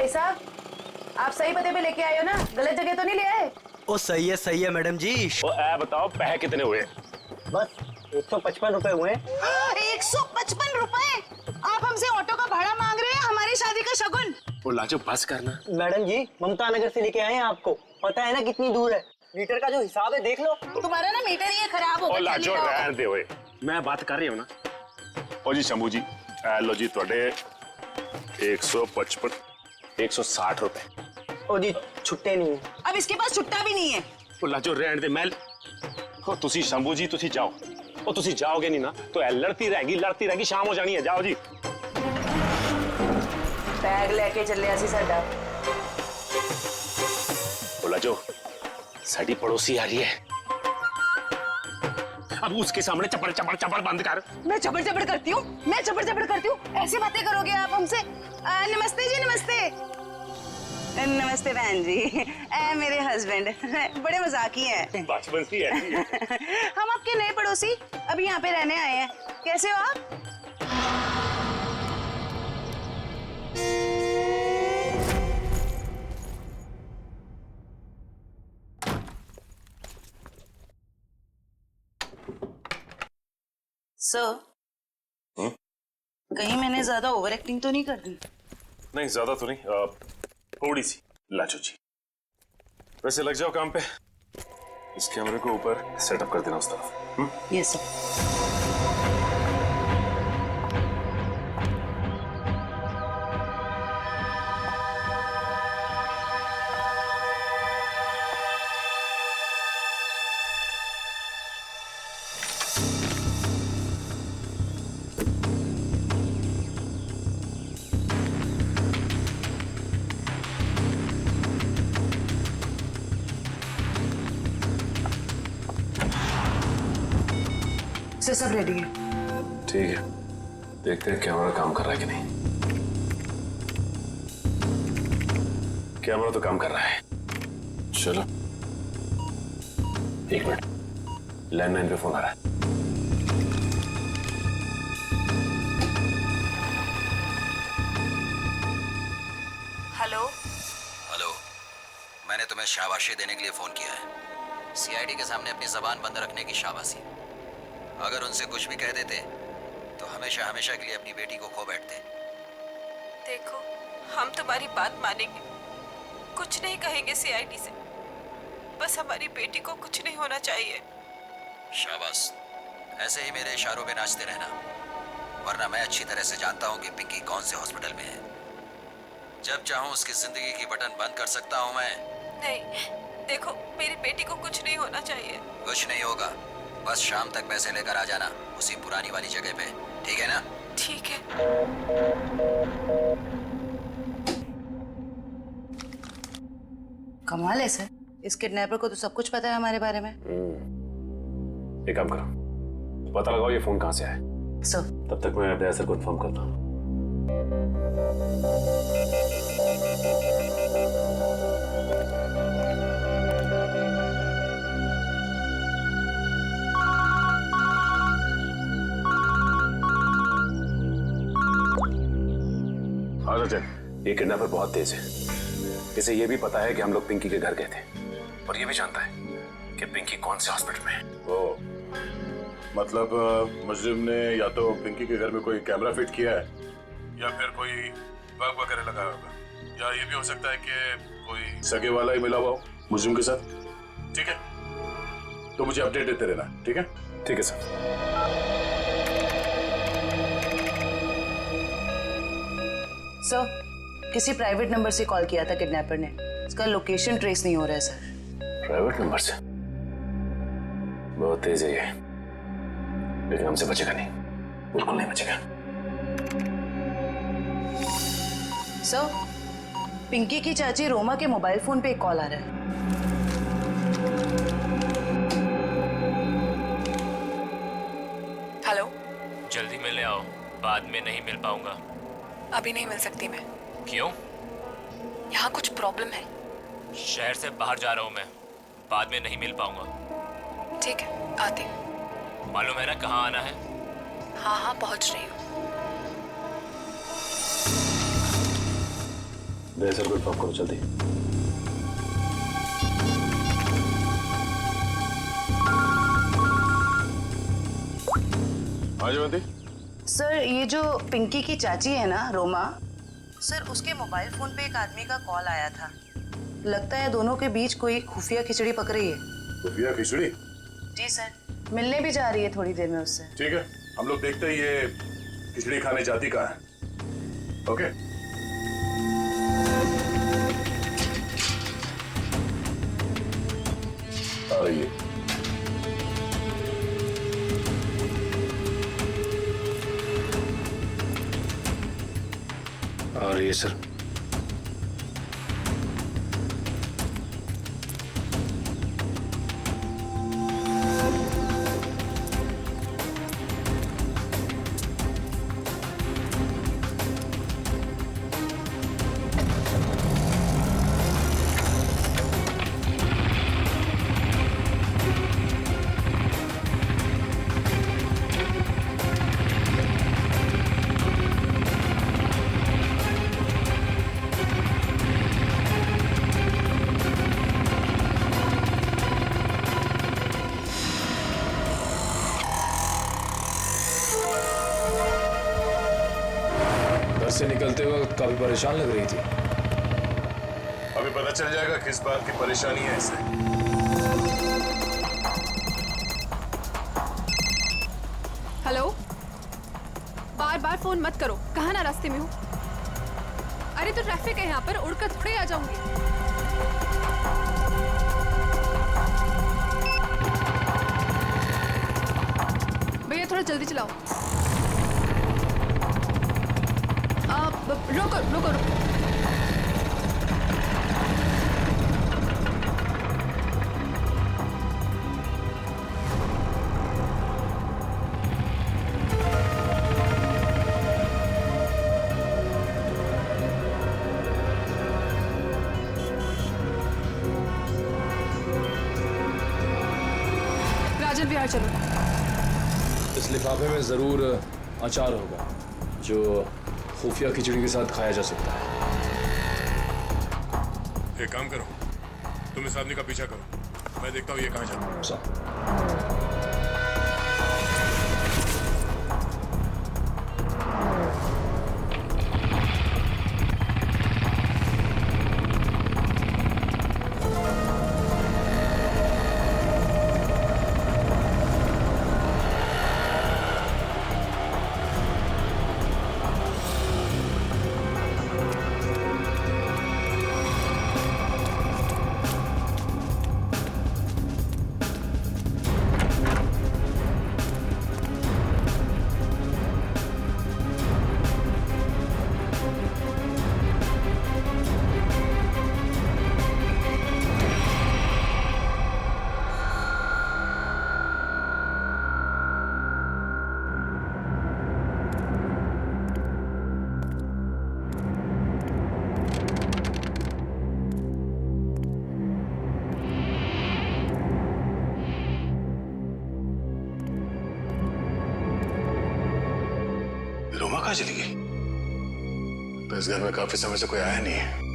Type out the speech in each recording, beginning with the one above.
भाई साहब, आप सही पते पे लेके आए हो ना, गलत जगह तो नहीं ले आए? ओ सही है मैडम जी। ओ बताओ पैसे कितने हुए? बस 155 रुपए हुए। 155 रुपए? आप हमसे ऑटो का भाड़ा मांग रहे हैं हमारी शादी का शगुन? ओ लाजो बस करना। मैडम जी ममता नगर से लेके आए हैं आपको, पता है ना कितनी दूर है। मीटर का जो हिसाब है देख लो। तुम्हारा ना मीटर ही खराब हो ओ गया। लाजो रहन दे ओए, मैं बात कर रही हूं ना। ओ जी शंभू जी, लो जी थोड़े 155 160 रुपए। ओ जी छुट्टे नहीं है। अब इसके पास छुट्टा भी नहीं है। ओ लाजो रहन दे। मैं ओ तुसी शंभू जी तुसी जाओ। ओ तुसी जाओगे नहीं ना तो ए लड़ती रहेगी, शाम हो जानी है। जाओ जी। बैग लेके चले आसी साडा। ओ लाजो साडी पड़ोसी आ रही है, अब उसके सामने चपड़ चपड़ चपड़ बंद कर। मैं चबड़ चबड़ करती हूँ, मैं चबड़ चबड़ करती हूँ, ऐसी बातें करोगे आप हमसे? नमस्ते जी, नमस्ते। नमस्ते बहन जी, मेरे हस्बैंड बड़े मजाकी हैं। बचपन से ऐसी है। हम आपके नए पड़ोसी अभी यहाँ पे रहने आए हैं। कैसे हो आप? सर, कहीं मैंने ज्यादा ओवर एक्टिंग तो नहीं कर दी? नहीं ज्यादा तो नहीं, थोड़ी सी। लाजो जी वैसे लग जाओ काम पे, इस कैमरे को ऊपर सेटअप कर देना उस तरफ। Yes sir. सब रेडी है। ठीक है, देखते हैं कैमरा काम कर रहा है कि नहीं। कैमरा तो काम कर रहा है। चलो 1 मिनट, लैंडलाइन पे फोन आ रहा है। हेलो, मैंने तुम्हें शाबाशी देने के लिए फोन किया है। सीआईडी के सामने अपनी जबान बंद रखने की शाबाशी। अगर उनसे कुछ भी कह देते तो हमेशा हमेशा के लिए अपनी बेटी को खो बैठते। देखो, हम तुम्हारी बात मानेंगे, कुछ नहीं कहेंगे सीआईडी से, बस हमारी बेटी को कुछ नहीं होना चाहिए। शाबाश, ऐसे ही मेरे इशारों पे नाचते रहना, वरना मैं अच्छी तरह से जानता हूँ कि पिंकी कौन से हॉस्पिटल में है। जब चाहूँ उसकी जिंदगी की बटन बंद कर सकता हूँ मैं। नहीं, देखो मेरी बेटी को कुछ नहीं होना चाहिए। कुछ नहीं होगा, बस शाम तक पैसे लेकर आ जाना उसी पुरानी वाली जगह पे, ठीक है ना? ठीक है। कमाल है सर, इस किडनैपर को तो सब कुछ पता है हमारे बारे में। एक काम करो, पता लगाओ ये फोन कहाँ से आया। सर तब तक मैं अभ्यास को इन्फॉर्म करता हूँ। ये किडनैपर बहुत तेज है, इसे ये भी पता है कि हम लोग पिंकी के घर गए थे, और ये भी जानता है कि पिंकी कौन से हॉस्पिटल में है। ओ, मतलब मुजरिम ने या तो पिंकी के घर में कोई कैमरा फिट किया है या फिर कोई बग वगैरह लगाया होगा, या ये भी हो सकता है कि कोई सगे वाला ही मिला हुआ हो मुजरिम के साथ। ठीक है, तो मुझे अपडेट देते रहना। ठीक है? ठीक है सर। सर, किसी प्राइवेट नंबर से कॉल किया था किडनैपर ने, इसका लोकेशन ट्रेस नहीं हो रहा है सर। प्राइवेट नंबर से? बहुत तेज है ये, लेकिन हमसे बचेगा नहीं, बिल्कुल नहीं बचेगा। सर, पिंकी की चाची रोमा के मोबाइल फोन पे एक कॉल आ रहा है। हेलो, जल्दी मिलने आओ, बाद में नहीं मिल पाऊंगा। अभी नहीं मिल सकती मैं। क्यों? यहाँ कुछ प्रॉब्लम है। शहर से बाहर जा रहा हूँ मैं, बाद में नहीं मिल पाऊंगा। ठीक है, आती हूँ। मालूम है ना कहाँ आना है? हाँ, पहुँच रही हूँ। बेहतर को ड्रॉप करो जल्दी। हाँ जयवंती। सर ये जो पिंकी की चाची है ना रोमा, सर उसके मोबाइल फोन पे एक आदमी का कॉल आया था। लगता है दोनों के बीच कोई खुफिया खिचड़ी पक रही है। खुफिया खिचड़ी? जी सर, मिलने भी जा रही है थोड़ी देर में उससे। ठीक है, हम लोग देखते ही ये खिचड़ी खाने जाती कहाँ है। ओके। आ रही है। आ रही है सर। से निकलते वक्त काफी परेशान लग रही थी। अभी पता चल जाएगा किस बात की परेशानी है इसे। हेलो, बार बार फोन मत करो। कहाँ ना रास्ते में हूँ। अरे तो ट्रैफिक है यहाँ पर, उड़कर थोड़े आ जाऊंगी। भैया थोड़ा जल्दी चलाओ। रोको रोको रोको। राजन बिहार चलो। इस लिफाफे में जरूर अचार होगा जो खुफिया खिचड़ी के साथ खाया जा सकता है। एक काम करो, तुम इस आदमी का पीछा करो, मैं देखता हूँ ये कहाँ जाता है। रोमा कहाँ चली गई? तो इस घर में काफी समय से कोई आया नहीं है।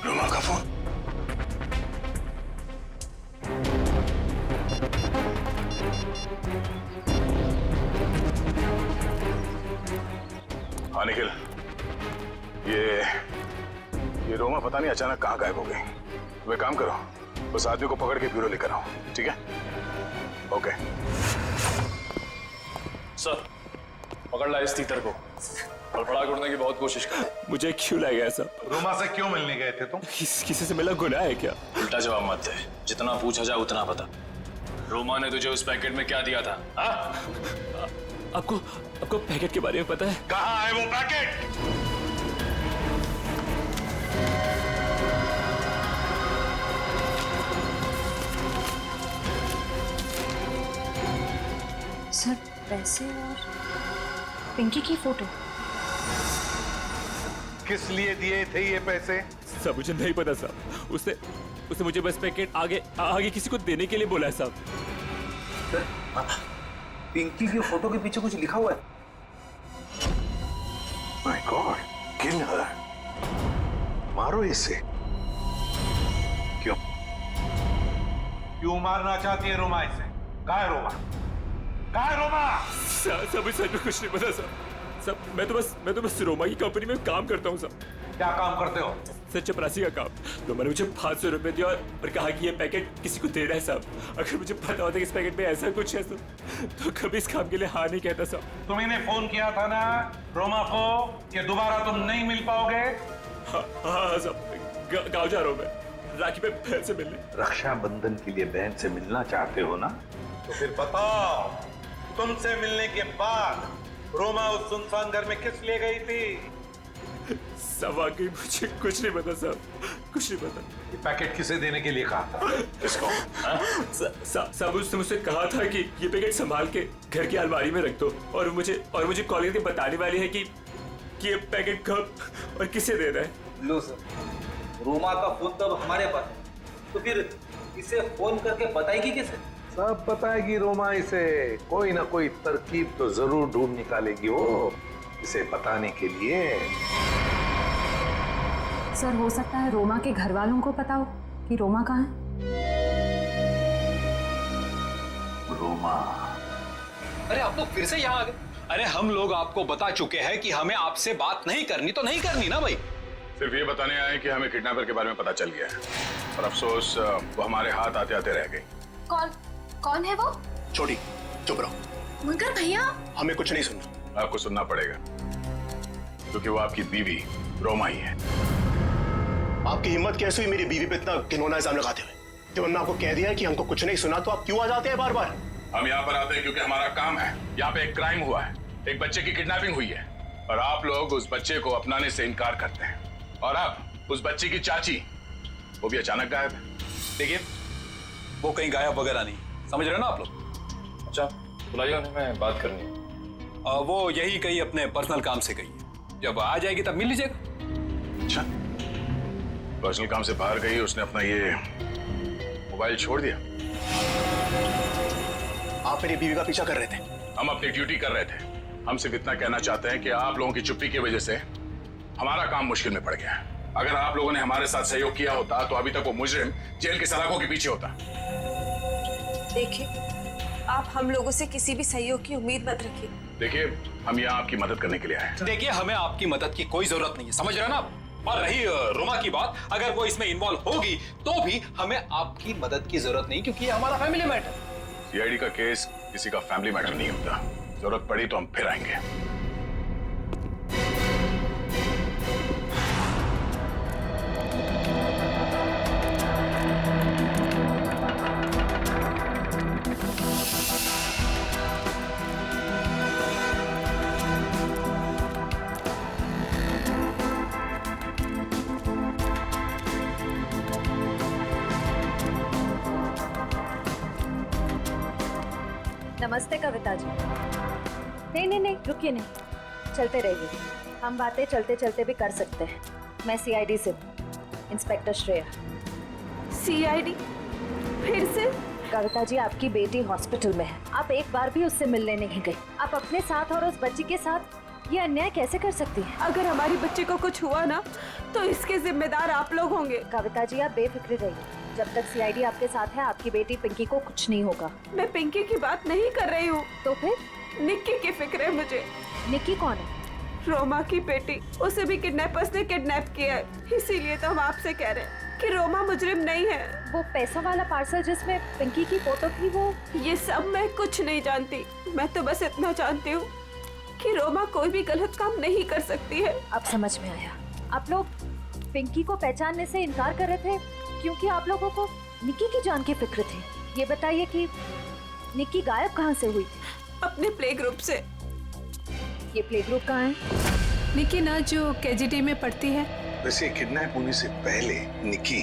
रोमा का फोन। हाँ निखिल, ये रोमा पता नहीं अचानक कहाँ गायब हो गई। वे काम करो, उस आदमी को पकड़ के ब्यूरो लेकर आओ, ठीक है? ओके सर, पकड़ ला इस तीतर को। फड़फड़ा उड़ने की बहुत कोशिश कर। मुझे क्यों लगा ऐसा? रोमा से क्यों मिलने गए थे तुम? किसी से मिला गुनाह है क्या? उल्टा जवाब मत दे, जितना पूछा जाए उतना बता। रोमा ने तुझे उस पैकेट में क्या दिया था? आपको पैकेट के बारे में पता है? कहाँ है वो पैकेट? सर पैसे और पिंकी की फोटो किस लिए दिए थे ये पैसे? सब मुझे नहीं पता साहब। उसने उसने मुझे बस पैकेट आगे किसी को देने के लिए बोला है साहब। पिंकी की फोटो के पीछे कुछ लिखा हुआ है। माय गॉड, किल हर। मारो इसे। क्यों मारना चाहती है रोमा इसे? कहाँ है रोमा? सब सच में कुछ नहीं पता साहब। सब मैं तो बस रोमा की कंपनी में काम करता हूँ साहब। क्या काम करते हो? सर चपरासी का काम। तो मैंने मुझे 500 रुपए दिया और कहा कि ये पैकेट किसी को देना है साहब। अगर मुझे पता होता कि इस पैकेट में ऐसा कुछ है तो कभी इस काम के लिए हाँ नहीं कहता साहब। तुम्हें फोन किया था ना रोमा को कि दोबारा तुम नहीं मिल पाओगे? हाँ साहब, गाँव जा रहा हूँ मैं राखी पे बहन से मिलने। रक्षाबंधन के लिए बहन से मिलना चाहते हो ना? तो फिर बताओ, तुमसे मिलने के बाद रोमा उस सुनसान घर में किस लिए गई थी? सब वाकई मुझे कुछ नहीं पता साहब, कुछ नहीं पता। ये पैकेट किसे देने के लिए कहा था? किसको? साहब उसने मुझसे कहा था कि ये पैकेट संभाल के घर की अलमारी में रख दो और मुझे कॉल करके बताने वाली है कि ये पैकेट कब और किसे देना है। लो सर, रोमा का फोन तो अब हमारे पास, तो फिर इसे फोन करके बताएगी किसे? सब बताएगी रोमा इसे। कोई ना कोई तरकीब तो जरूर ढूंढ निकालेगी वो इसे बताने के लिए। सर हो सकता है रोमा के घर वालों को पता हो कि रोमा कहाँ है। रोमा? अरे आप लोग फिर से यहाँ आ गए। अरे हम लोग आपको बता चुके हैं कि हमें आपसे बात नहीं करनी तो नहीं करनी ना भाई। सिर्फ ये बताने आए कि हमें किडनैपर के बारे में पता चल गया है और अफसोस वो हमारे हाथ आते आते रह गई। कौन है वो? छोटी चुप रहो। मगर भैया हमें कुछ नहीं सुनना। आपको सुनना पड़ेगा क्योंकि वो आपकी बीवी रोमा ही है। आपकी हिम्मत कैसे हुई मेरी बीवी पे इतना घिनौना इल्जाम लगाते हुए? जब हमने आपको कह दिया है कि हमको कुछ नहीं सुना तो आप क्यों आ जाते हैं बार बार? हम यहाँ पर आते हैं क्योंकि हमारा काम है। यहाँ पे एक क्राइम हुआ है, एक बच्चे की किडनैपिंग हुई है और आप लोग उस बच्चे को अपनाने से इनकार करते हैं। और अब उस बच्चे की चाची वो भी अचानक गायब है। देखिए वो कहीं गायब वगैरह नहीं, समझ रहे हो ना आप लोग? अच्छा बुलाइए उन्हें, मैं बात करनी है। वो यही कहीं अपने पर्सनल काम से गई है, जब आ जाएगी तब मिल लीजिएगा। अच्छा, पर्सनल काम से बाहर गई, उसने अपना ये मोबाइल छोड़ दिया। आप मेरी बीवी का पीछा कर रहे थे? हम अपनी ड्यूटी कर रहे थे। हम सिर्फ इतना कहना चाहते हैं कि आप लोगों की चुप्पी की वजह से हमारा काम मुश्किल में पड़ गया है। अगर आप लोगों ने हमारे साथ सहयोग किया होता तो अभी तक वो मुजरिम जेल के सलाखों के पीछे होता। देखिए, आप हम लोगों से किसी भी सहयोग की उम्मीद मत रखिए। देखिए, हम यहाँ आपकी मदद करने के लिए आए हैं। देखिए हमें आपकी मदद की कोई जरूरत नहीं है, समझ रहे हो ना आप? और रही रोमा की बात, अगर वो इसमें इन्वॉल्व होगी तो भी हमें आपकी मदद की जरूरत नहीं, क्योंकि ये हमारा फैमिली मैटर। सीआईडी का केस किसी का फैमिली मैटर नहीं होता। जरूरत पड़ी तो हम फिर आएंगे। नमस्ते कविता जी। नहीं रुकिए, नहीं चलते रहिए। हम बातें चलते चलते भी कर सकते हैं। मैं सीआईडी से हूँ, इंस्पेक्टर श्रेया। सीआईडी? फिर से? कविता जी, आपकी बेटी हॉस्पिटल में है, आप एक बार भी उससे मिलने नहीं गई। आप अपने साथ और उस बच्ची के साथ ये अन्याय कैसे कर सकती हैं? अगर हमारी बच्ची को कुछ हुआ ना तो इसके जिम्मेदार आप लोग होंगे। कविता जी, आप बेफिक्र रहिए। जब तक सीआईडी आपके साथ है, आपकी बेटी पिंकी को कुछ नहीं होगा। मैं पिंकी की बात नहीं कर रही हूँ। तो फिर? निक्की की फिक्र है मुझे। निक्की कौन है? रोमा की बेटी। उसे भी किडनैपर्स ने किडनैप किया है, इसीलिए तो हम आपसे कह रहे हैं कि रोमा मुजरिम नहीं है। वो पैसा वाला पार्सल जिसमें पिंकी की फोटो थी, वो? ये सब मैं कुछ नहीं जानती। मैं तो बस इतना जानती हूँ कि रोमा कोई भी गलत काम नहीं कर सकती है। अब समझ में आया। आप लोग पिंकी को पहचानने से इनकार कर रहे थे क्योंकि आप लोगों को निक्की की जान की फिक्र थी। ये बताइए कि निक्की गायब कहाँ से हुई थी? अपने प्ले ग्रुप से। ये प्ले ग्रुप कहाँ है? निक्की ना जो केजीटी में पढ़ती है। वैसे किडनैप होने से पहले निक्की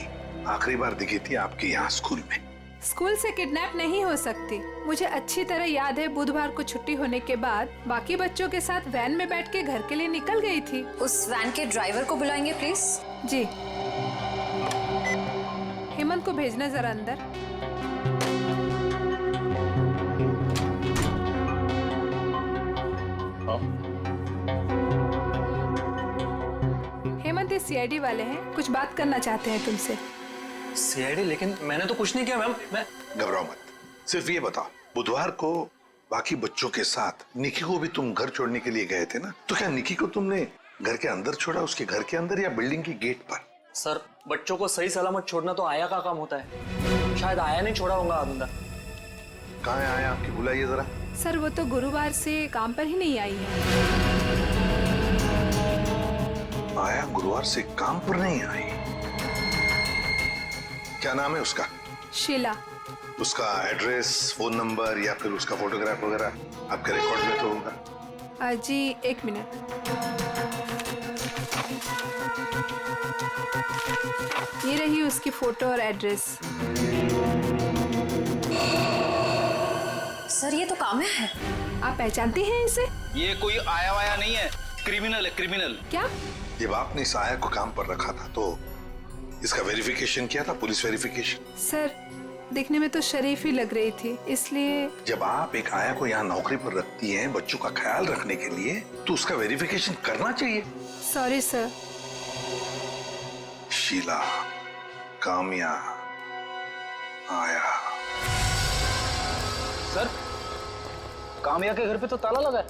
आखिरी बार दिखी थी आपके यहाँ स्कूल में। स्कूल से किडनैप नहीं हो सकती। मुझे अच्छी तरह याद है बुधवार को छुट्टी होने के बाद बाकी बच्चों के साथ वैन में बैठ के घर के लिए निकल गई थी। उस वैन के ड्राइवर को बुलाएंगे प्लीज। जी। हेमंत को भेजना जरा अंदर। हेमंत ये सीआईडी वाले हैं, कुछ बात करना चाहते हैं तुमसे। सीआईडी? लेकिन मैंने तो कुछ नहीं किया मैम। मैं घबराओ मत, सिर्फ ये बताओ, बुधवार को बाकी बच्चों के साथ निकी को भी तुम घर छोड़ने के लिए गए थे ना? तो क्या निकी को तुमने घर के अंदर छोड़ा, उसके घर के अंदर या बिल्डिंग की गेट पर? सर बच्चों को सही सलामत छोड़ना तो आया का काम होता है, शायद आया नहीं छोड़ा होगा अंदर। कहाँ है आया आपकी, बुलाइए जरा। सर वो तो गुरुवार से काम पर ही नहीं आई है। आया गुरुवार से काम पर नहीं आई? क्या नाम है उसका? शीला। उसका एड्रेस, फोन नंबर या फिर उसका फोटोग्राफ वगैरह आपके रिकॉर्ड में तो होगा? जी एक मिनट। ये रही उसकी फोटो और एड्रेस। सर ये तो काम्या है। आप पहचानती हैं इसे? ये कोई आया वाया नहीं है, क्रिमिनल है, क्रिमिनल। क्या? जब आपने इस आया को काम पर रखा था तो इसका वेरिफिकेशन किया था, पुलिस वेरिफिकेशन? सर दिखने में तो शरीफ ही लग रही थी, इसलिए। जब आप एक आया को यहाँ नौकरी पर रखती हैं बच्चों का ख्याल रखने के लिए, तो उसका वेरिफिकेशन करना चाहिए। Sorry sir. शीला, काम्या, आया। सर काम्या के घर पे तो ताला लगा है।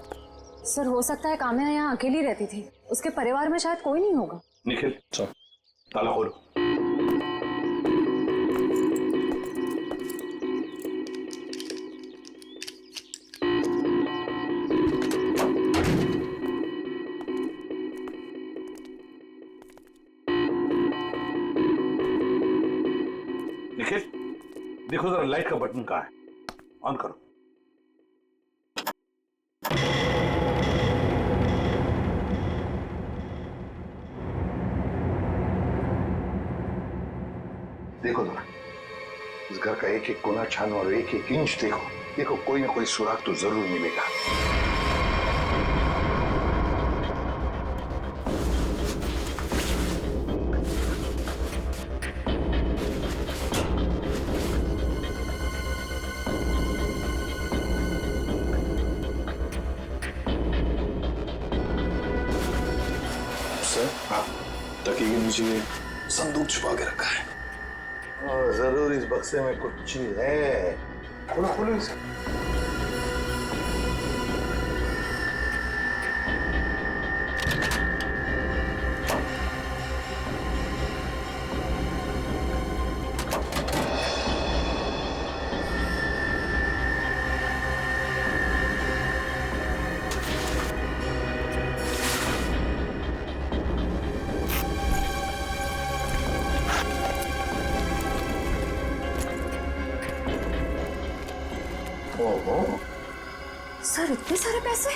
सर हो सकता है काम्या यहाँ अकेली रहती थी, उसके परिवार में शायद कोई नहीं होगा। निखिल चल ताला खोलो। निखिल देखो जरा लाइट का बटन कहाँ है, ऑन करो। देखो जरा इस घर का एक एक कोना छानो और एक एक इंच देखो, देखो कोई ना कोई सुराग तो जरूर मिलेगा। सर हाँ, तकिए के नीचे संदूक छुपा के रखा है। जरूर इस बक्से में कुछ चीज है, खोलो खोलो इसे। सर इतने सारे पैसे?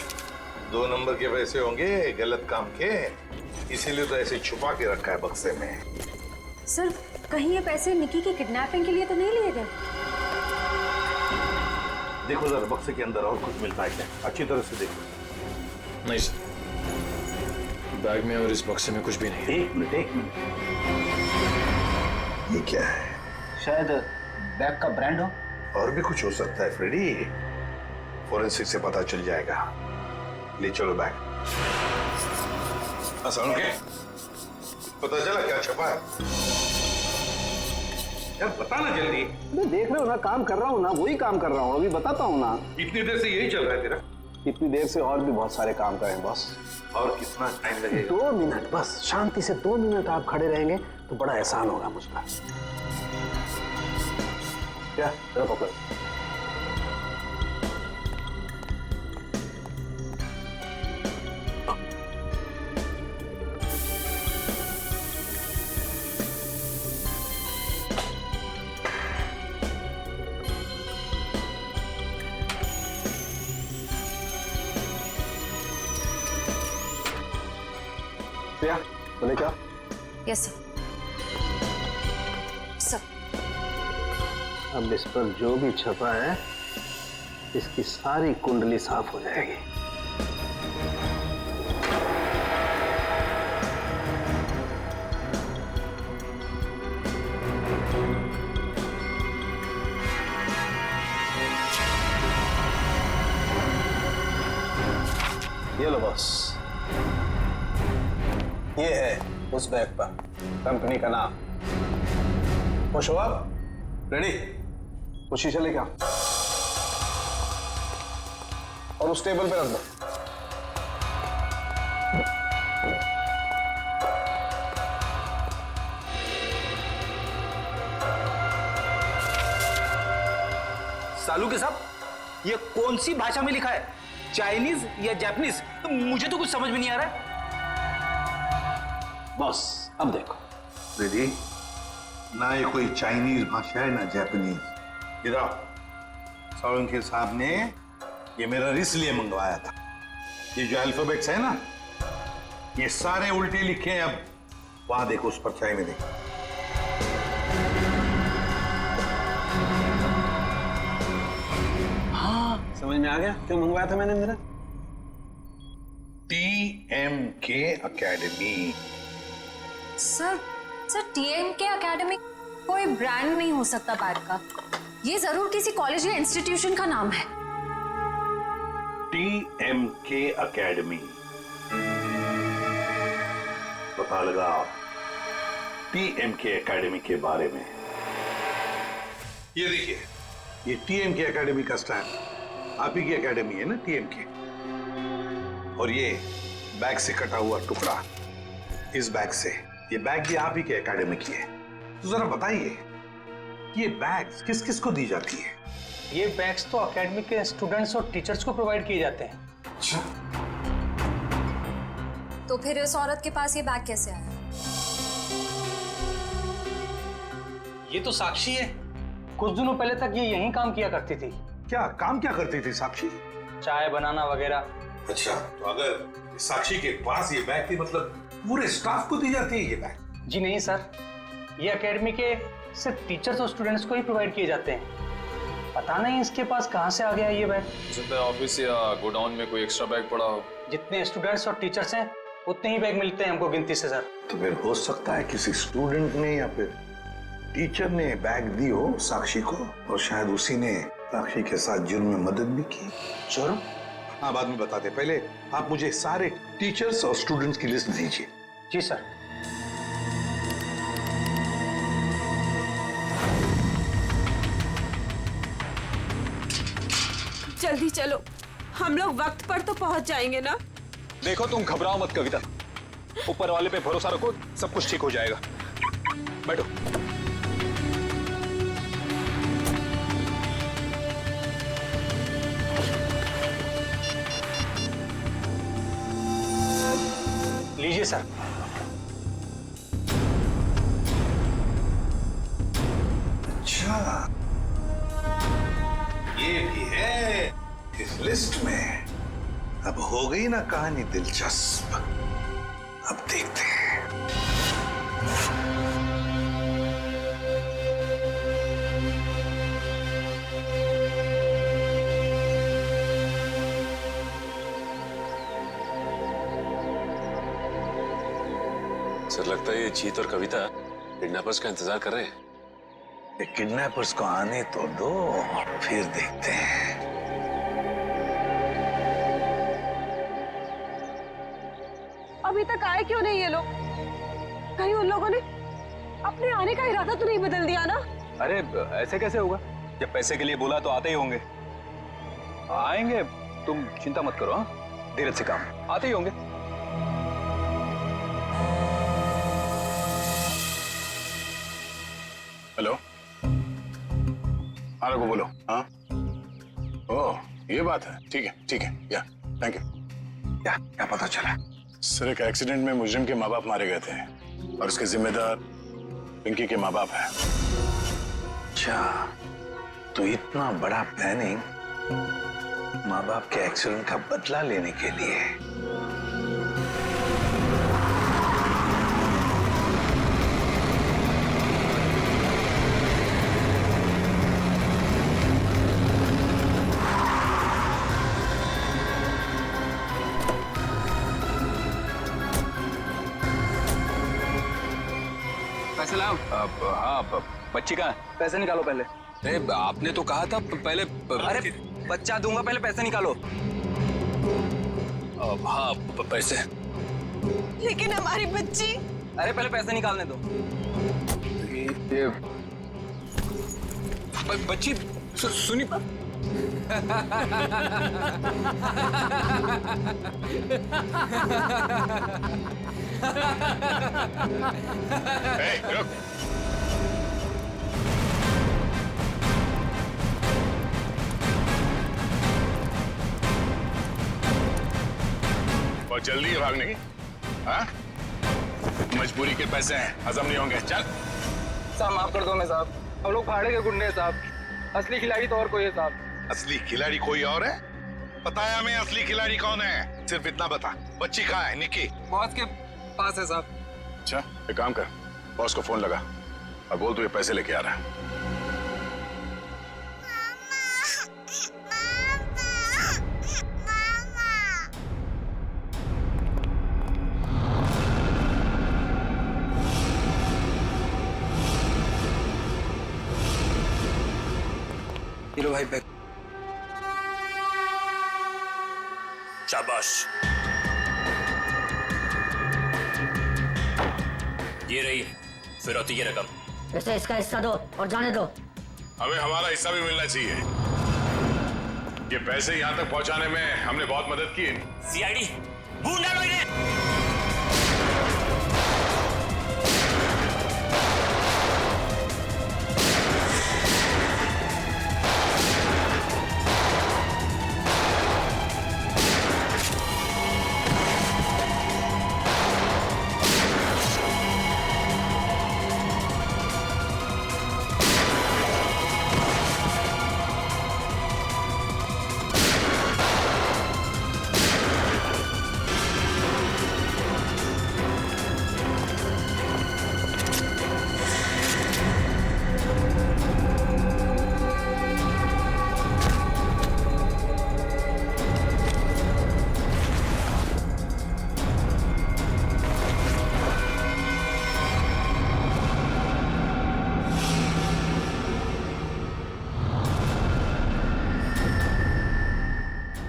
2 नंबर के पैसे होंगे गलत काम के, इसीलिए तो ऐसे छुपा के रखा है बक्से में। सर कहीं ये पैसे निकी की किडनैपिंग के लिए तो नहीं लिए गए? देखो जरा बक्से के अंदर और कुछ मिलता है क्या, अच्छी तरह से देखो। नहीं सर, बैग में और इस बक्से में कुछ भी नहीं है। एक मिनट ये क्या है? शायद बैग का ब्रांड हो। और भी कुछ हो सकता है फ्रेडी, फोरेंसिक से पता चल जाएगा। ले चलो बैग। असलम के पता चला क्या छपा है? यार बता ना जल्दी। मैं देख रहे हो ना, काम कर रहा हूँ ना, वही काम कर रहा हूँ, अभी बताता हूँ ना। इतनी देर से यही चल रहा है तेरा? इतनी देर से और भी बहुत सारे काम करें बॉस। और कितना टाइम लगेगा? 2 मिनट बस, शांति से 2 मिनट आप खड़े रहेंगे तो बड़ा एहसान होगा मुझ पर। क्या पकड़। बोले क्या? Yes sir. अब इस पर जो भी छपा है इसकी सारी कुंडली साफ हो जाएगी। ये लो बॉस, ये है उस बैग पर कंपनी का नाम। खुश हो आप? रेडी? वो शीशा लेके आओ और उस टेबल पे रख दो। सालू के साहब, ये कौन सी भाषा में लिखा है? चाइनीज या जापानीज? तो मुझे तो कुछ समझ में नहीं आ रहा है। बॉस अब देखो रेडी, ना ये कोई चाइनीज भाषा है ना जापानीज। इधर सोलंकी साहब ने ये मेरा इसलिए मंगवाया था। ये जो अल्फाबेट्स है ना, ये सारे उल्टे लिखे हैं। अब वहां देखो उस परछाई में देखो। हाँ समझ में आ गया क्यों मंगवाया था मैंने मेरा। TMK academy. Sir TMK academy कोई ब्रांड नहीं हो सकता बैग का। ये जरूर किसी कॉलेज या इंस्टीट्यूशन का नाम है। TMK एकेडमी, पता लगाओ TMK एकेडमी के बारे में। ये देखिए, ये TMK एकेडमी का स्टैंड आप ही की एकेडमी है ना TMK। और ये बैग से कटा हुआ टुकड़ा, इस बैग से, ये बैग भी आप ही के एकेडमी की है। तो जरा बताइए ये बैग्स किस किस को दी जाती है? ये बैग्स तो एकेडमी के स्टूडेंट्स और टीचर्स को प्रोवाइड किए जाते हैं। अच्छा, तो फिर इस औरत के पास ये बैग कैसे आया? ये तो साक्षी है। कुछ दिनों पहले तक ये यहीं काम किया करती थी। क्या काम क्या करती थी साक्षी? चाय बनाना वगैरह। अच्छा, तो अगर साक्षी के पास ये बैग थी, मतलब पूरे स्टाफ को दी जाती है ये बैग? जी नहीं सर, ये एकेडमी के सिर्फ टीचर्स और स्टूडेंट्स को ही प्रोवाइड किए जाते हैं। पता नहीं इसके पास कहाँ से आ गया ये बैग। सकता है ऑफिस या गोडाउन में कोई एक्स्ट्रा बैग पड़ा हो। जितने स्टूडेंट्स और टीचर्स हैं उतने ही बैग मिलते हैं हमको गिनती से सर। तो फिर हो सकता है किसी स्टूडेंट ने या फिर टीचर ने बैग दी हो साक्षी को, और शायद उसी ने साक्षी के साथ जुर्म में मदद भी की। जुर्म? हाँ, बाद में बताते, पहले आप मुझे सारे टीचर्स और स्टूडेंट्स की लिस्ट दीजिए। जी सर। जल्दी चलो, हम लोग वक्त पर तो पहुंच जाएंगे ना। देखो तुम घबराओ मत कविता, ऊपर वाले पे भरोसा रखो, सब कुछ ठीक हो जाएगा। बैठो। लीजिए सर। अच्छा, ये भी है इस लिस्ट में। अब हो गई ना कहानी दिलचस्प। अब देखते हैं। सर लगता है ये जीत और कविता किडनैपर्स का इंतजार कर रहे हैं। ये किडनैपर्स को आने तो दो, फिर देखते हैं। अभी तक आए क्यों नहीं ये लोग? कहीं उन लोगों ने अपने आने का इरादा तो नहीं बदल दिया ना? अरे ऐसे कैसे होगा? जब पैसे के लिए बोला तो आते ही होंगे। आएंगे, तुम चिंता मत करो। हाँ, धीरज से काम, आते ही होंगे। हेलो, आरा को बोलो। हाँ, ओह ये बात है। ठीक है, या थैंक यू। क्या पता चला? सर, एक एक्सीडेंट में मुजरिम के माँ बाप मारे गए थे और उसके जिम्मेदार पिंकी के माँ बाप हैं। अच्छा, तो इतना बड़ा प्लानिंग माँ बाप के एक्सीडेंट का बदला लेने के लिए। सलाम। हाँ बच्ची कहाँ है? पैसे निकालो पहले। अरे आपने तो कहा था पहले। अरे बच्चा दूंगा, पहले पैसे निकालो। हाँ पैसे। लेकिन हमारी बच्ची। अरे पहले पैसे निकालने दो। ये बच्ची सुनी। रुक। बहुत जल्दी है भागने की। हाँ? मजबूरी के पैसे हैं, हजम नहीं होंगे। चल। साहब माफ कर दो मैं साहब, हम लोग भाड़े के गुंडे हैं साहब, असली खिलाड़ी तो और कोई है साहब। असली खिलाड़ी कोई और है? बताया हमें असली खिलाड़ी कौन है? सिर्फ इतना बता, बच्ची कहाँ है? निकी बॉस के पास है साहब। अच्छा, एक काम कर, बॉस को फोन लगा और बोल तू ये पैसे लेके आ रहा है। लो भाई बैग। शाबाश। ये रही फिरौती की रकम। इसे इसका हिस्सा दो और जाने दो। हमें हमारा हिस्सा भी मिलना चाहिए। ये पैसे यहाँ तक पहुँचाने में हमने बहुत मदद की। सीआईडी ढूंढ डालो इन्हें।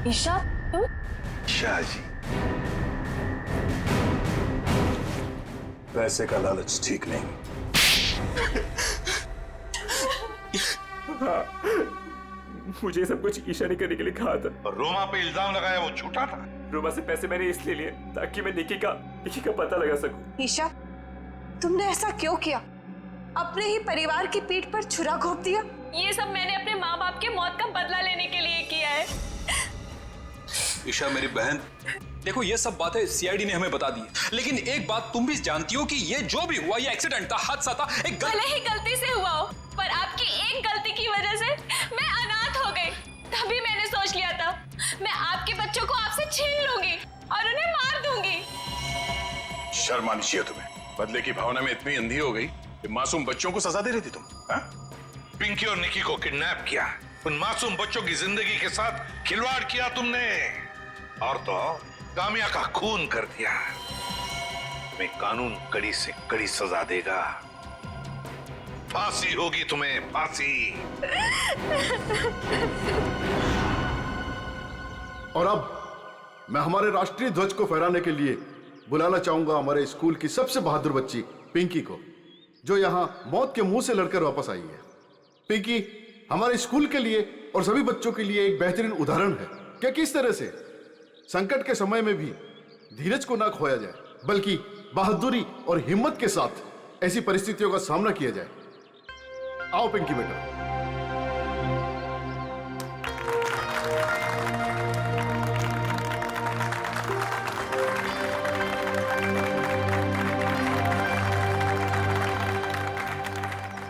ईशा तुम? शाह जी, पैसे का लालच ठीक नहीं। हाँ, मुझे सब कुछ ईशा ने करने के लिए कहा था। और रोमा पे इल्जाम लगाया वो झूठा था। रोमा से पैसे मैंने इसलिए लिए ताकि मैं निकी का पता लगा सकूं। ईशा तुमने ऐसा क्यों किया? अपने ही परिवार की पीठ पर छुरा घोंप दिया। ये सब मैंने अपने माँ बाप के मौत का बदला लेने के लिए किया है। ईशा मेरी बहन, देखो ये सब बातें सीआईडी ने हमें बता दी, लेकिन एक बात तुम भी जानती हो कि ये जो भी हुआ ये एक्सीडेंट था, हादसा था। भले ही गलती से हुआ हो, पर आपकी एक गलती की वजह से मैं अनाथ हो गई। तभी मैंने सोच लिया था मैं आपके बच्चों को आपसे छीन लूंगी और उन्हें मार दूंगी। शर्म आनी चाहिए तुम्हें। बदले की भावना में इतनी अंधी हो गई कि मासूम बच्चों को सजा दे रही थी तुम। हाँ? पिंकी और निकी को किडनैप किया, उन मासूम बच्चों की जिंदगी के साथ खिलवाड़ किया तुमने, और तो कामिया का खून कर दिया। तुम्हें कानून कड़ी से कड़ी सजा देगा। फांसी होगी तुम्हें, फांसी। और अब मैं हमारे राष्ट्रीय ध्वज को फहराने के लिए बुलाना चाहूंगा हमारे स्कूल की सबसे बहादुर बच्ची पिंकी को, जो यहाँ मौत के मुंह से लड़कर वापस आई है। पिंकी हमारे स्कूल के लिए और सभी बच्चों के लिए एक बेहतरीन उदाहरण है कि किस तरह से संकट के समय में भी धीरज को ना खोया जाए, बल्कि बहादुरी और हिम्मत के साथ ऐसी परिस्थितियों का सामना किया जाए। आओ पिंकी बेटा।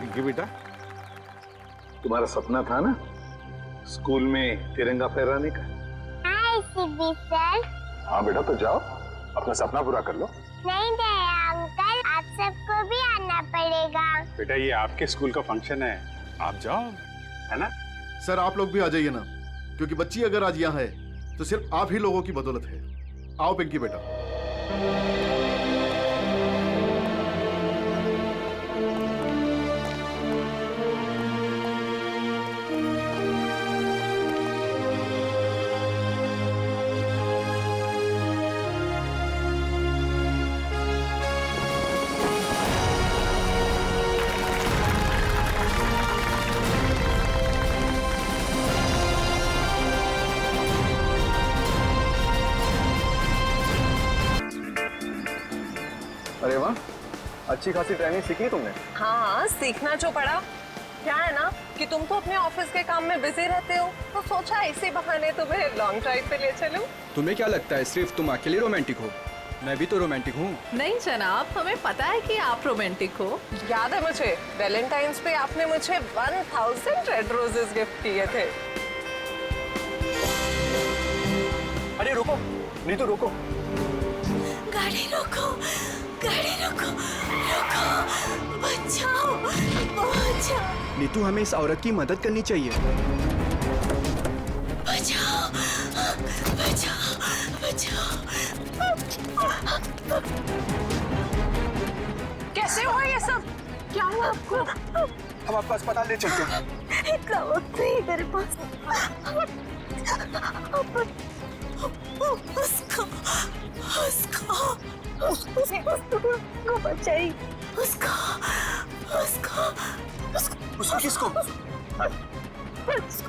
पिंकी बेटा, तुम्हारा सपना था ना स्कूल में तिरंगा फहराने का? सर। हाँ बेटा, तो जाओ अपना सपना पूरा कर लो। नहीं अंकल, आप सबको भी आना पड़ेगा। बेटा ये आपके स्कूल का फंक्शन है, आप जाओ, है ना? सर आप लोग भी आ जाइए ना, क्योंकि बच्ची अगर आज यहाँ है तो सिर्फ आप ही लोगों की बदौलत है। आओ पिंकी बेटा। अरे वाह, अच्छी खासी ट्रेनिंग सीखी तुमने। हाँ, सीखना जो पड़ा। क्या है ना कि तुम तो अपने ऑफिस के काम में बिजी रहते हो, तो सोचा इसी बहाने तुम्हें लॉन्ग ड्राइव पे ले चलूं। तुम्हें क्या लगता है सिर्फ तुम अकेले रोमांटिक हो? मैं भी तो रोमांटिक हूँ। नहीं जनाब, हमें पता है कि आप रोमांटिक हो। याद है मुझे, वैलेंटाइंस पे आपने मुझे 1000 रेड रोजेस गिफ्ट किए थे। अरे रुको, नीतू रुको। गाड़ी रोको, गाड़ी रोको, रोको, बचाओ, बचाओ। नीतू, हमें इस औरत की मदद करनी चाहिए। बचाओ, बचाओ, बचाओ। कैसे हुआ ये सब? क्या हुआ आपको? हम आपको अस्पताल ले चलते हैं। इतना वक्त नहीं मेरे पास। उसको बचाई। उसको किसको?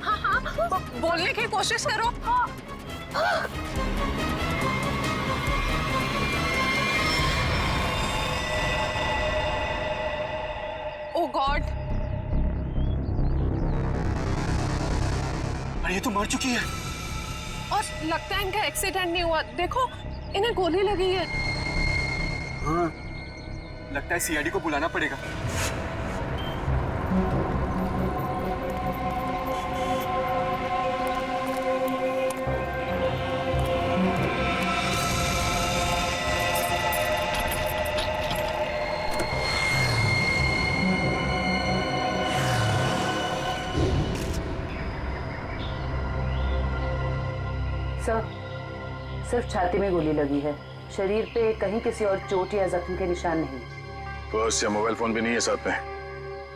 हाँ, बोलने की कोशिश करो। ओह गॉड, अरे ये तो मर चुकी है। और लगता है इनका एक्सीडेंट नहीं हुआ। देखो, इन्हें गोली लगी है। हाँ, लगता है सीआईडी को बुलाना पड़ेगा। सर, सिर्फ छाती में गोली लगी है, शरीर पे कहीं किसी और चोट या जख्म के निशान नहीं। पर्स या मोबाइल फोन भी नहीं है साथ में?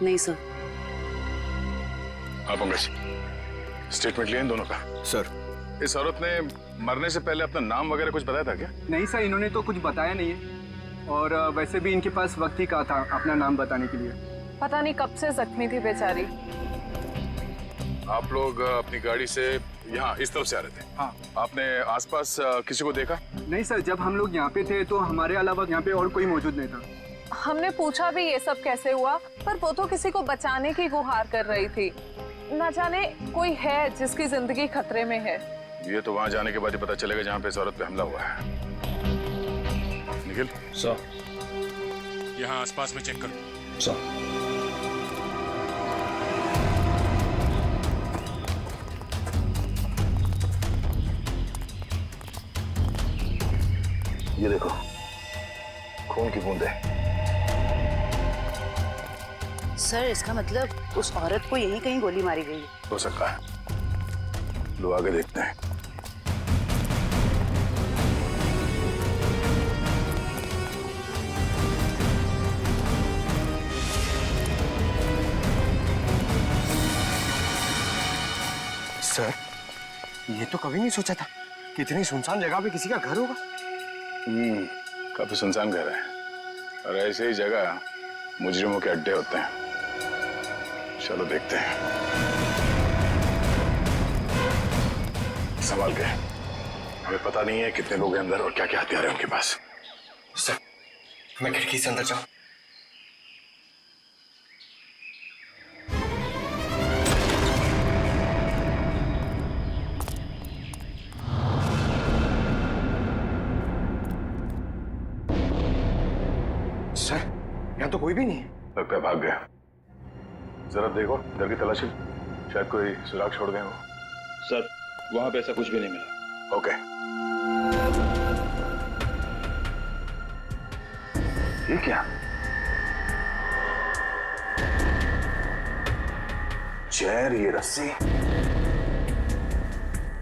नहीं सर। हाँ पंकज, स्टेटमेंट लिया इन दोनों का? सर, इस औरत ने मरने से पहले अपना नाम वगैरह कुछ बताया था क्या? नहीं सर, इन्होंने तो कुछ बताया नहीं है। और वैसे भी इनके पास वक्त ही कहा था अपना नाम बताने के लिए। पता नहीं कब से जख्मी थी बेचारी। आप लोग अपनी गाड़ी से यहाँ इस तरफ से आ रहे थे? हाँ। आपने आसपास किसी को देखा? नहीं सर, जब हम लोग यहाँ पे थे तो हमारे अलावा यहाँ पे और कोई मौजूद नहीं था। हमने पूछा भी ये सब कैसे हुआ, पर वो तो किसी को बचाने की गुहार कर रही थी। न जाने कोई है जिसकी जिंदगी खतरे में है। ये तो वहाँ जाने के बाद ही पता चलेगा जहाँ पे इस औरत पे हमला हुआ है। निखिल सर, यहाँ आसपास में चेक करो। सर, ये देखो, खून की बूंदें। सर, इसका मतलब उस औरत को यहीं कहीं गोली मारी गई है। हो सकता है, लो आगे देखते हैं। सर, ये तो कभी नहीं सोचा था कि इतनी सुनसान जगह पे किसी का घर होगा। काफी सुनसान घर है, और ऐसे ही जगह मुजरिमों के अड्डे होते हैं। चलो देखते हैं। संभाल के, हमें पता नहीं है कितने लोग हैं अंदर और क्या क्या हथियार है उनके पास। सर, मैं खिड़की से अंदर जाऊं? सर, यहाँ तो कोई भी नहीं है। लगता है भाग गया। जरा देखो इधर की तलाशी, शायद कोई सुराग छोड़ गए हो। सर, वहां पे ऐसा कुछ भी नहीं मिला। ओके, ये क्या? चेयर, ये रस्सी।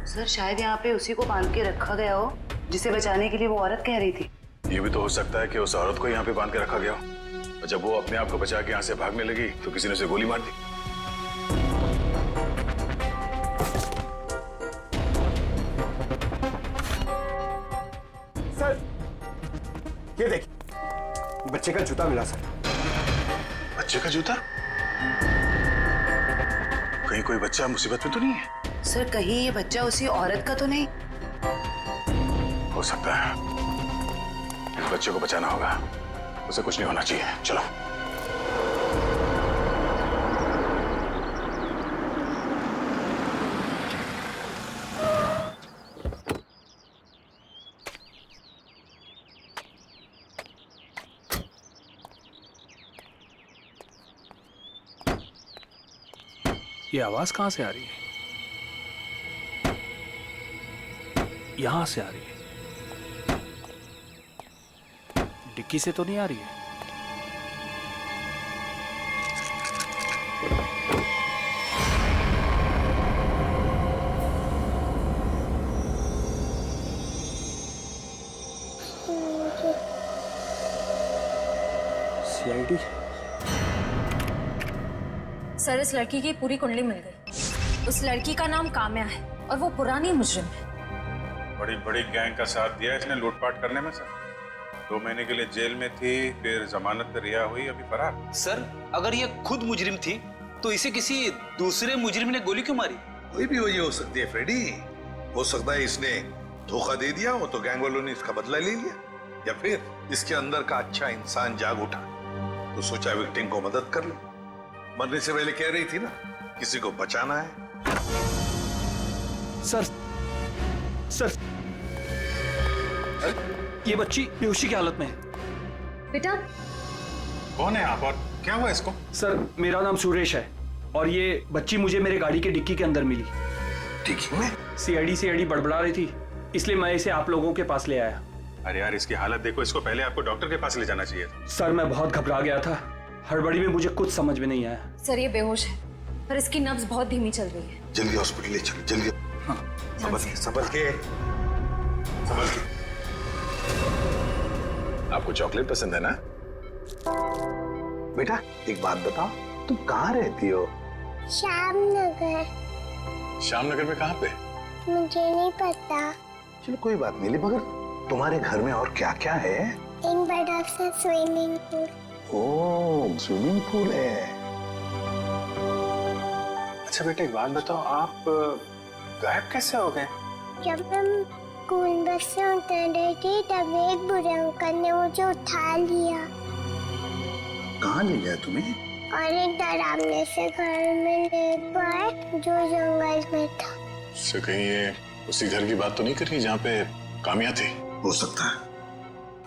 सर, शायद यहाँ पे उसी को बांध के रखा गया हो जिसे बचाने के लिए वो औरत कह रही थी। ये भी तो हो सकता है कि उस औरत को यहाँ पे बांध के रखा गया हो, और जब वो अपने आप को बचा के यहाँ से भागने लगी तो किसी ने उसे गोली मार दी। सर, ये देखिए, बच्चे का जूता मिला सर। बच्चे का जूता? कहीं कोई बच्चा मुसीबत में तो नहीं है? सर, कहीं ये बच्चा उसी औरत का तो नहीं? हो सकता है। इस बच्चे को बचाना होगा। उसे कुछ नहीं होना चाहिए। चलो। ये आवाज कहां से आ रही है? यहां से आ रही है। डिक्की से तो नहीं आ रही है। सीआईडी। सर, इस लड़की की पूरी कुंडली मिल गई। उस लड़की का नाम काम्या है और वो पुरानी मुजरिम है। बड़ी बड़ी गैंग का साथ दिया इसने लूटपाट करने में। सर 2 महीने के लिए जेल में थी, फिर जमानत पे रिहा हुई, अभी फरार। सर अगर ये खुद मुजरिम थी तो इसे किसी दूसरे मुजरिम ने गोली क्यों मारी? कोई भी वजह हो सकती है फ्रेडी। हो सकता है इसने धोखा दे दिया हो तो गैंग वालों ने इसका बदला ले लिया, या फिर इसके अंदर का अच्छा इंसान जाग उठा तो सोचा विक्टिम को मदद कर ले। मरने से पहले कह रही थी ना किसी को बचाना है। सर ये बच्ची बेहोशी की हालत में है। बेटा कौन है आप और क्या हुआ इसको? सर मेरा नाम सुरेश है और ये बच्ची मुझे मेरे गाड़ी के डिक्की के अंदर मिली। डिक्की में? सीआईडी बड़बड़ा रही थी, इसलिए मैं इसे आप लोगों के पास ले आया। अरे यार इसकी हालत देखो, इसको पहले आपको डॉक्टर के पास ले जाना चाहिए था। सर मैं बहुत घबरा गया था, हड़बड़ी में मुझे कुछ समझ में नहीं आया। सर ये बेहोश है पर इसकी नब्ज बहुत धीमी चल रही है। जल्दी हॉस्पिटल ले चलो, जल्दी। हाँ, संभल के। आपको चॉकलेट पसंद है ना? बेटा एक बात बताओ, तुम कहाँ रहती हो? श्यामनगर। श्यामनगर में कहाँ पे? मुझे नहीं पता। चलो कोई बात नहीं, मगर तुम्हारे घर में और क्या क्या है? एक बड़ा सा स्विमिंग पूल। ओह स्विमिंग पूल है। अच्छा बेटा एक बात बताओ, आप गायब कैसे हो गए? जब हम स्कूल बस से उतर रही थी तब एक बुरे अंकल ने मुझे उठा लिया। कहाँ ले गया तुम्हें? और एक डरावने से घर में ले गए जो जंगल में था। उससे कहीं ये उसी घर की बात तो नहीं करी जहाँ पे काम्या थी? हो सकता है।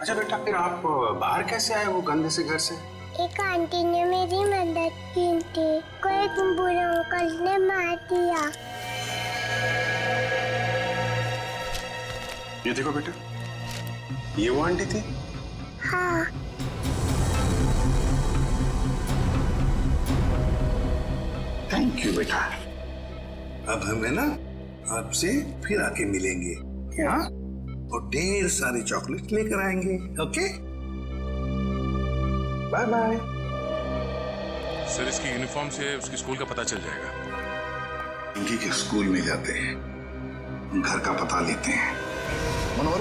अच्छा बेटा फिर आप बाहर कैसे आए वो गंदे से घर से? एक आंटी ने मेरी मदद की थी, कोई एक बुरे अंकल ने मार दिया। ये देखो बेटा, ये वो आंटी थी? हाँ। थैंक यू बेटा। अब हमें ना आपसे फिर आके मिलेंगे, हाँ? और ढेर सारी चॉकलेट लेकर आएंगे। Okay bye bye. सर इसकी यूनिफॉर्म से उसकी स्कूल का पता चल जाएगा। पिंकी के स्कूल में जाते हैं, घर का पता लेते हैं। मनोहर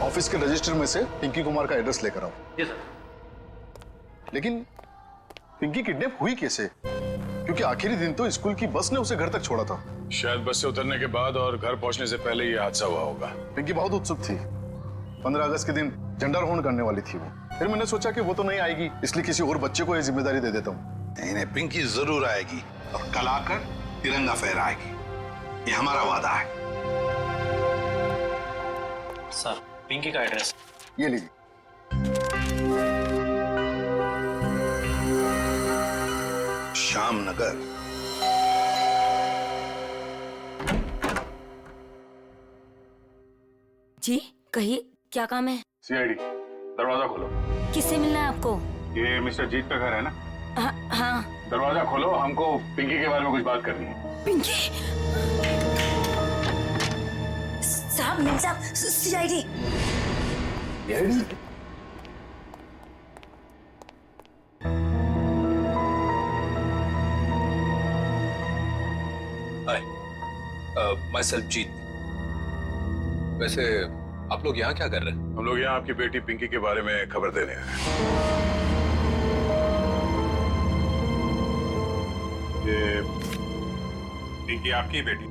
ऑफिस के रजिस्टर में से पिंकी कुमार का एड्रेस लेकर आओ। Yes sir. लेकिन पिंकी किडनैप हुई कैसे? क्योंकि आखिरी दिन तो स्कूल की बस ने उसे घर तक छोड़ा था। शायद बस से उतरने के बाद और घर पहुंचने से पहले ये हादसा हुआ होगा। पिंकी बहुत उत्सुक थी, 15 अगस्त के दिन झंडारोहण करने वाली थी वो। फिर मैंने सोचा कि वो तो नहीं आएगी, इसलिए किसी और बच्चे को ये जिम्मेदारी दे देता हूँ। नहीं, पिंकी जरूर आएगी और कल आकर तिरंगा फहराएगी, ये हमारा वादा है। सर पिंकी का एड्रेस ये लीजिए। श्यामनगर। जी कहिए, क्या काम है? सीआईडी, दरवाजा खोलो। किससे मिलना है आपको? ये मिस्टर जीत का घर है ना? हाँ। दरवाजा खोलो, हमको पिंकी के बारे में कुछ बात करनी है। पिंकी? साहब मिल साहब, सीआईडी। हाय, माय सेल्फ जीत। वैसे आप लोग यहाँ क्या कर रहे हैं? हम लोग यहाँ आपकी बेटी पिंकी के बारे में खबर देने आए हैं। ये पिंकी आपकी बेटी?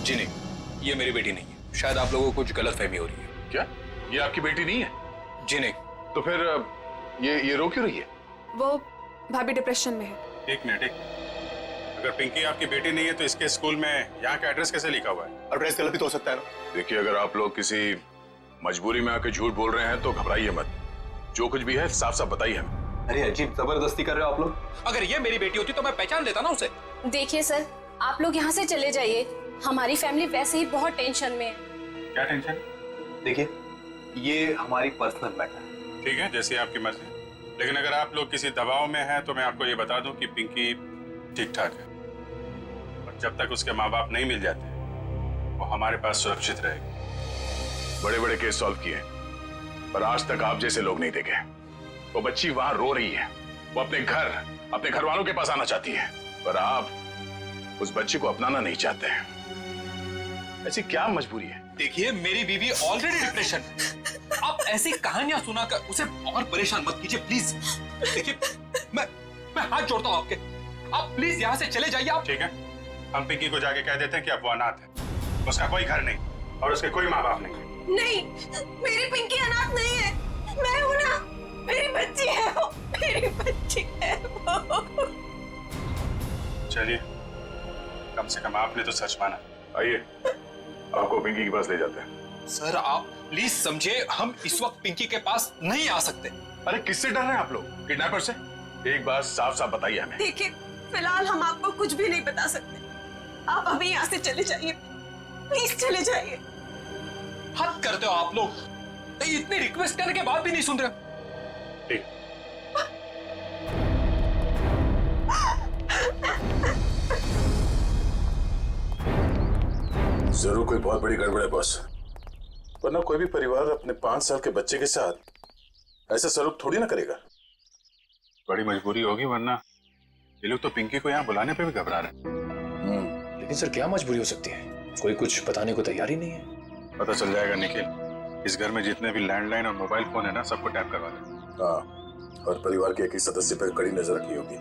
जी नहीं, ये मेरी बेटी नहीं है। शायद आप लोगों को कुछ गलतफहमी हो रही है। क्या ये आपकी बेटी नहीं है? जी नहीं, तो फिर ये रो क्यों रही है? वो भाभी डिप्रेशन में है। एक मिनट, अगर पिंकी आपकी बेटी नहीं है तो इसके स्कूल में यहाँ का एड्रेस कैसे लिखा हुआ है? एड्रेस गलत भी तो हो सकता है ना। देखिए, अगर आप लोग किसी मजबूरी में आके झूठ बोल रहे हैं तो घबराइए मत। जो कुछ भी है साफ साफ बताइए हमें। अरे अजीब जबरदस्ती कर रहे हो आप लोग। अगर ये मेरी बेटी होती तो मैं पहचान लेता ना उसे। देखिए सर, आप लोग यहाँ से चले जाइए। हमारी फैमिली वैसे ही बहुत टेंशन में है। क्या टेंशन? देखिए, ये हमारी पर्सनल मैटर है। ठीक है, जैसी आपकी मर्जी। लेकिन अगर आप लोग किसी दबाव में हैं तो मैं आपको ये बता दूं कि पिंकी ठीक ठाक है, और जब तक उसके माँ बाप नहीं मिल जाते वो हमारे पास सुरक्षित रहेगी। बड़े बड़े केस सॉल्व किए, पर आज तक आप जैसे लोग नहीं देखे। वो बच्ची वहां रो रही है, वो अपने घर वालों के पास आना चाहती है, पर आप उस बच्ची को अपनाना नहीं चाहते हैं। ऐसी क्या मजबूरी है? देखिए, मेरी बीवी ऑलरेडी डिप्रेशन है। आप ऐसी कहानियां सुनाकर उसे और परेशान मत कीजिए प्लीज। देखिए, मैं हाथ जोड़ता हूँ आपके, आप प्लीज यहाँ से चले जाइए। आप ठीक है, हम पिंकी को जाके कह देते हैं कि अब वो अनाथ है, उसका कोई घर नहीं और उसके कोई माँ बाप नहीं है। नहीं, मेरी पिंकी अनाथ नहीं है। मैं हूं ना, मेरी बच्ची है वो, मेरी बच्ची है वो। चलिए, कम से कम आपने तो सच माना। आइए, आपको पिंकी के पास ले जाते हैं। सर, आप प्लीज समझे, हम इस वक्त पिंकी के पास नहीं आ सकते। अरे किससे डर रहे हैं आप लोग? किडनैपर से? एक बात साफ साफ बताइए हमें। देखिए, फिलहाल हम आपको कुछ भी नहीं बता सकते। आप अभी यहाँ से चले जाइए, प्लीज चले जाइए। हद करते हो आप लोग, इतनी रिक्वेस्ट करने के बाद भी नहीं सुन रहे। ठीक। जरूर कोई बहुत बड़ी गड़बड़ है बॉस, वरना कोई भी परिवार अपने 5 साल के बच्चे के साथ ऐसा सलूक थोड़ी ना करेगा। बड़ी मजबूरी होगी, वरना ये लोग तो पिंकी को यहाँ बुलाने पे भी घबरा रहे हैं। लेकिन सर, क्या मजबूरी हो सकती है? कोई कुछ बताने को तैयार ही नहीं है। पता चल जाएगा निखिल। इस घर में जितने भी लैंडलाइन और मोबाइल फोन है ना, सबको टैप करवा दे। हाँ, और परिवार के एक ही सदस्य पर कड़ी नजर रखी होगी।